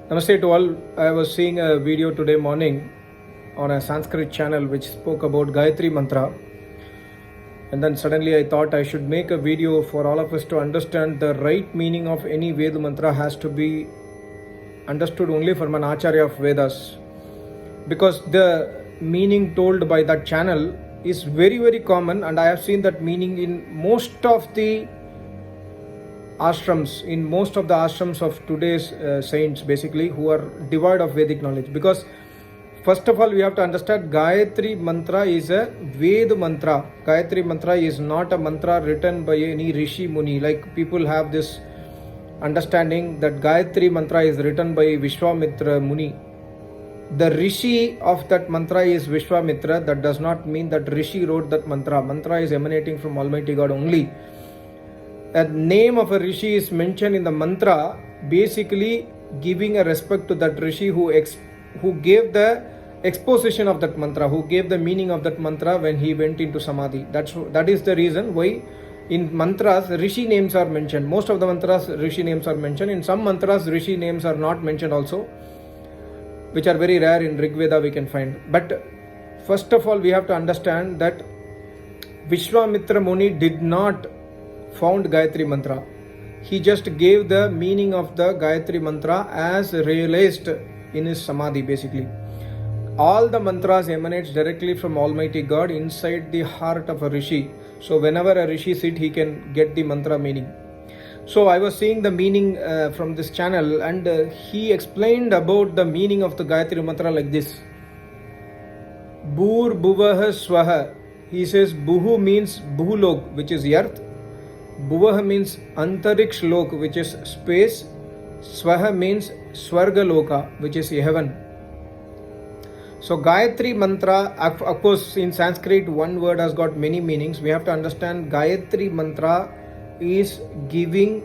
Namaste to all. I was seeing a video today morning on a Sanskrit channel which spoke about Gayatri Mantra. And then suddenly I thought I should make a video for all of us to understand the right meaning of any Veda mantra has to be understood only from an Acharya of Vedas. Because the meaning told by that channel is very, very common, and I have seen that meaning in most of the ashrams of today's saints, basically, who are devoid of Vedic knowledge. Because first of all, we have to understand Gayatri Mantra is a Veda mantra. Gayatri Mantra is not a mantra written by any Rishi Muni. Like people have this understanding that Gayatri Mantra is written by Vishwamitra Muni. The Rishi of that mantra is Vishwamitra. That does not mean that Rishi wrote that mantra. Mantra is emanating from Almighty God only. The name of a Rishi is mentioned in the mantra, basically giving a respect to that Rishi who gave the exposition of that mantra, who gave the meaning of that mantra when he went into Samadhi. That is the reason why in mantras Rishi names are mentioned. Most of the mantras Rishi names are mentioned. In some mantras Rishi names are not mentioned also, which are very rare in Rig Veda we can find. But first of all, we have to understand that Vishwamitra Muni did not found Gayatri Mantra. He just gave the meaning of the Gayatri Mantra as realized in his Samadhi, basically. All the mantras emanates directly from Almighty God inside the heart of a Rishi. So whenever a Rishi sits, he can get the mantra meaning. So I was seeing the meaning from this channel, and he explained about the meaning of the Gayatri Mantra like this. Bhur Bhuvaha Swaha. He says Bhuhu means Bhulok, which is earth. Bhuvaha means Antariksh Lok, which is space. Swaha means Swarga Loka, which is heaven. So Gayatri Mantra, of course in Sanskrit one word has got many meanings. We have to understand Gayatri Mantra is giving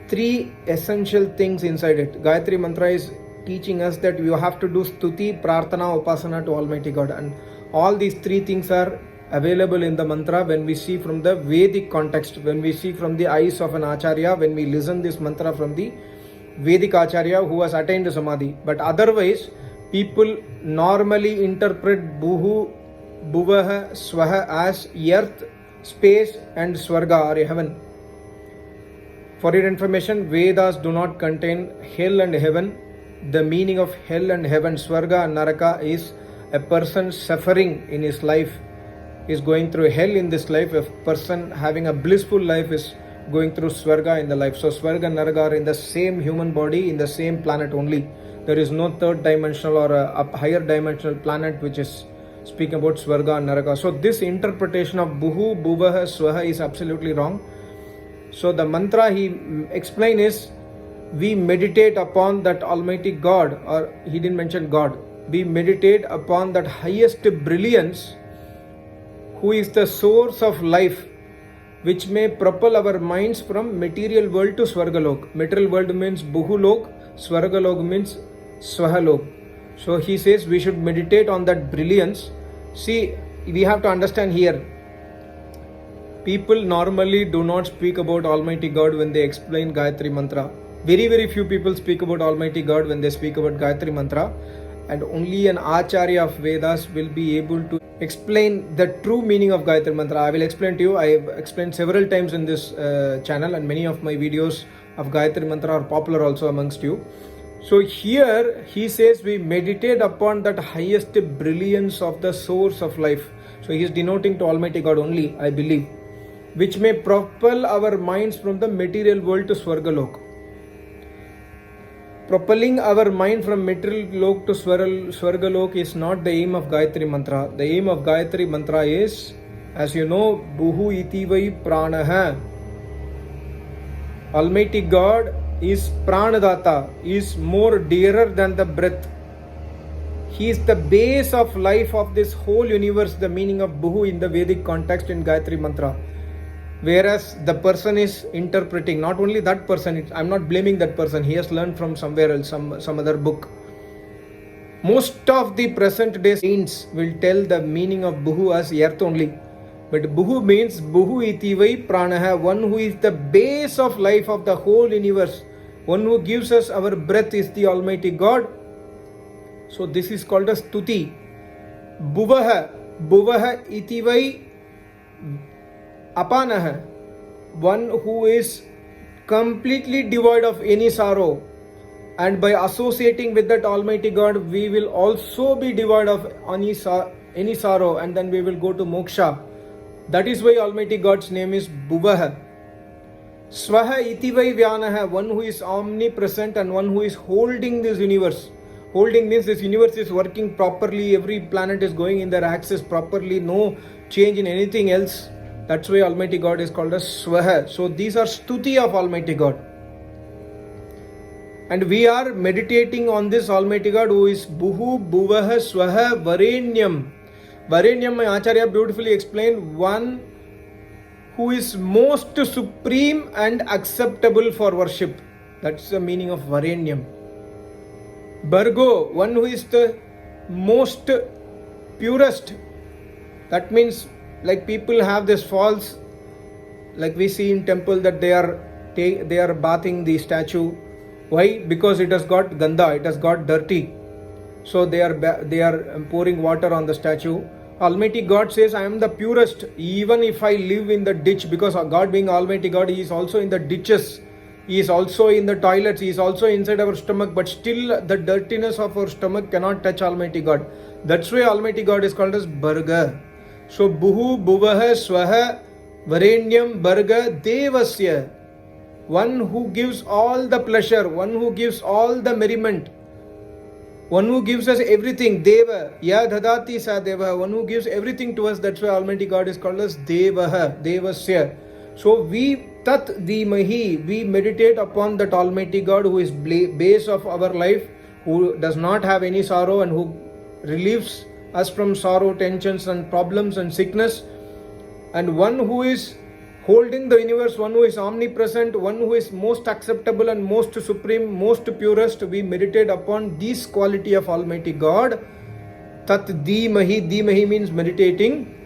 three essential things inside it. Gayatri Mantra is teaching us that you have to do stuti, prarthana, upasana to Almighty God, and all these three things are available in the mantra when we see from the Vedic context, when we see from the eyes of an Acharya, when we listen this mantra from the Vedic Acharya who has attained Samadhi. But otherwise, people normally interpret Bhuhu, Bhuvaha, Swaha as earth, space and Swarga or heaven. For your information, Vedas do not contain hell and heaven. The meaning of hell and heaven, Swarga and Naraka, is a person suffering in his life is going through hell in this life. A person having a blissful life is going through Swarga in the life. So Swarga and Naraka are in the same human body, in the same planet only. There is no third dimensional or a higher dimensional planet which is speaking about Swarga and Naraka. So this interpretation of Bhuhu, Bhuvaha, Swaha is absolutely wrong. So the mantra he explained is, we meditate upon that Almighty God, or he didn't mention God. We meditate upon that highest brilliance who is the source of life, which may propel our minds from material world to Swargalok. Material world means Bhuhulok, Swargalok means Swahalok. So he says we should meditate on that brilliance. See, we have to understand here, people normally do not speak about Almighty God when they explain Gayatri Mantra. Very, very few people speak about Almighty God when they speak about Gayatri Mantra, and only an Acharya of Vedas will be able to explain the true meaning of Gayatri Mantra. I will explain to you. I have explained several times in this channel, and many of my videos of Gayatri Mantra are popular also amongst you. So here he says we meditate upon that highest brilliance of the source of life. So he is denoting to Almighty God only, I believe, which may propel our minds from the material world to Swargalok. Propelling our mind from material lok to Swargalok is not the aim of Gayatri Mantra. The aim of Gayatri Mantra is, as you know, Bhuhu iti vai pranaha. Almighty God is Pranadata, is more dearer than the breath. He is the base of life of this whole universe, the meaning of Bhuhu in the Vedic context in Gayatri Mantra. Whereas the person is interpreting, not only that person, I'm not blaming that person, he has learned from somewhere else, some other book. Most of the present day saints will tell the meaning of Bhuhu as earth only. But Bhuhu means Bhuhu iti vai pranaha, one who is the base of life of the whole universe. One who gives us our breath is the Almighty God. So this is called as Stuti. Bhuvaha itivai apanaha. One who is completely devoid of any sorrow. And by associating with that Almighty God, we will also be devoid of any sorrow, and then we will go to moksha. That is why Almighty God's name is Bhuvaha. Swaha itivai vyanaha. One who is omnipresent and one who is holding this universe. Holding means this universe is working properly, every planet is going in their axis properly, no change in anything else. That's why Almighty God is called as Swaha. So these are Stuti of Almighty God. And we are meditating on this Almighty God who is Bhuhu, Bhuvaha, Swaha, Varenyam. Varenyam, my Acharya beautifully explained, one who is most supreme and acceptable for worship. That's the meaning of Varenyam. Bhargo, one who is the most purest. That means like people have this false, like we see in temple that they are bathing the statue. Why? Because it has got ganda, it has got dirty. So they are pouring water on the statue. Almighty God says, I am the purest, even if I live in the ditch, because God being Almighty God, He is also in the ditches, He is also in the toilets, He is also inside our stomach, but still the dirtiness of our stomach cannot touch Almighty God. That's why Almighty God is called as Bharga. So Bhuhu, Bhuvaha, Swaha, Varenyam, Bharga, Devasya. One who gives all the pleasure, one who gives all the merriment, one who gives us everything, Deva, Ya Dhadati Sa Deva, one who gives everything to us. That's why Almighty God is called as Devaha, Devasya. So we Tat Dimahi, we meditate upon that Almighty God who is base of our life, who does not have any sorrow and who relieves us from sorrow, tensions and problems and sickness, and one who is holding the universe, one who is omnipresent, one who is most acceptable and most supreme, most purest. We meditate upon this quality of Almighty God. Tat Dimahi, Dimahi means meditating.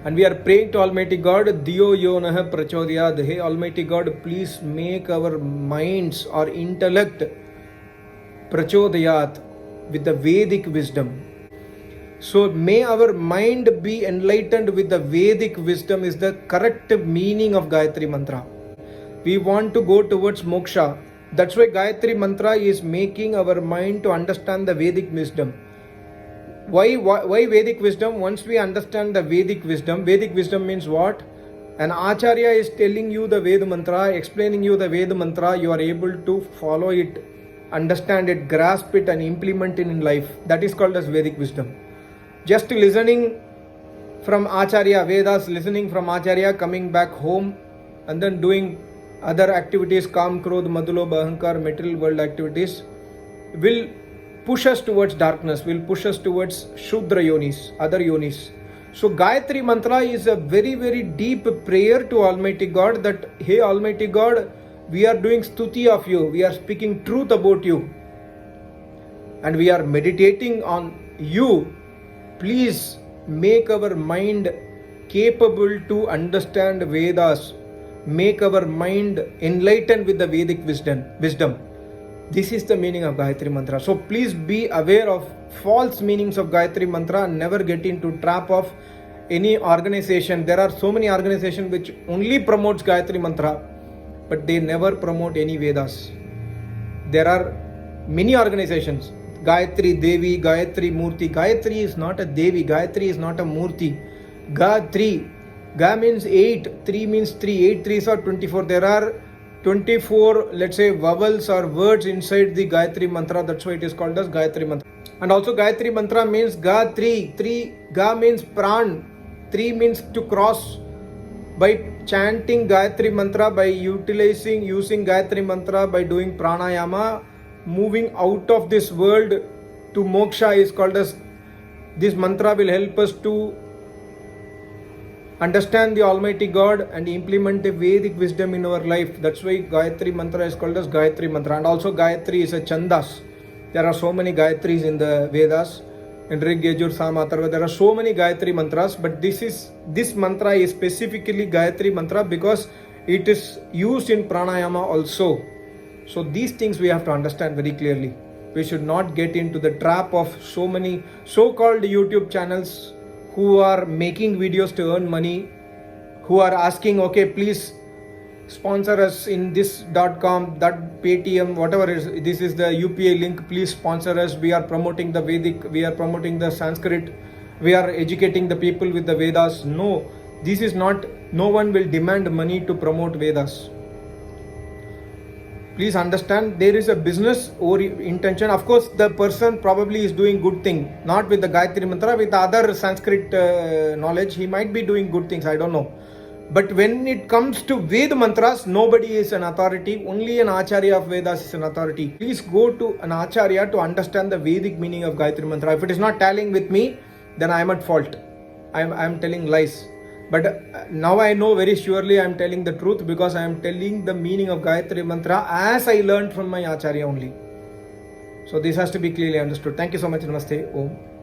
And we are praying to Almighty God, Diyo Yonaha Prachodhyad. Hey Almighty God, please make our minds or intellect Prachodhyat with the Vedic wisdom. So may our mind be enlightened with the Vedic wisdom is the correct meaning of Gayatri Mantra. We want to go towards moksha. That's why Gayatri Mantra is making our mind to understand the Vedic wisdom. Why Vedic wisdom? Once we understand the Vedic wisdom means what? An Acharya is telling you the Veda Mantra, explaining you the Veda Mantra, you are able to follow it, understand it, grasp it and implement it in life. That is called as Vedic wisdom. Just listening from Acharya, Vedas, listening from Acharya, coming back home and then doing other activities, Kam, Krodh, Madhulobha, Ahankar, material world activities, will push us towards darkness, will push us towards Shudra yonis, other yonis. So Gayatri Mantra is a very, very deep prayer to Almighty God that, hey Almighty God, we are doing stuti of you, we are speaking truth about you, and we are meditating on you. Please make our mind capable to understand Vedas, make our mind enlightened with the Vedic wisdom. This is the meaning of Gayatri Mantra. So please be aware of false meanings of Gayatri Mantra and never get into trap of any organization. There are so many organizations which only promotes Gayatri Mantra, but they never promote any Vedas. There are many organizations. Gayatri Devi, Gayatri Murti. Gayatri is not a Devi, Gayatri is not a Murti. Ga-3. Ga means 8, 3 means 3, 8 3s are 24. There are 24, let's say, vowels or words inside the Gayatri Mantra. That's why it is called as Gayatri Mantra. And also Gayatri Mantra means Ga-3. 3, Ga means Pran. 3 means to cross. By chanting Gayatri Mantra, by using Gayatri Mantra, by doing pranayama, moving out of this world to moksha is called as, this mantra will help us to understand the Almighty God and implement the Vedic wisdom in our life. That's why Gayatri Mantra is called as Gayatri Mantra. And also Gayatri is a chandas. There are so many Gayatris in the Vedas. In Rig, Yajur, Sam, Atharva, there are so many Gayatri Mantras, but this mantra is specifically Gayatri Mantra because it is used in pranayama also. So these things we have to understand very clearly. We should not get into the trap of so many so-called YouTube channels who are making videos to earn money, who are asking, okay, please sponsor us in this.com, that Paytm, whatever is, this is the UPI link, please sponsor us. We are promoting the Vedic, we are promoting the Sanskrit, we are educating the people with the Vedas. No, this is not, no one will demand money to promote Vedas. Please understand, there is a business or intention. Of course, the person probably is doing good thing, not with the Gayatri Mantra, with the other Sanskrit knowledge, he might be doing good things, I don't know. But when it comes to Veda mantras, nobody is an authority. Only an Acharya of Vedas is an authority. Please go to an Acharya to understand the Vedic meaning of Gayatri Mantra. If it is not tallying with me, then I am at fault. I am telling lies. But now I know very surely I am telling the truth, because I am telling the meaning of Gayatri Mantra as I learned from my Acharya only. So this has to be clearly understood. Thank you so much. Namaste. Om.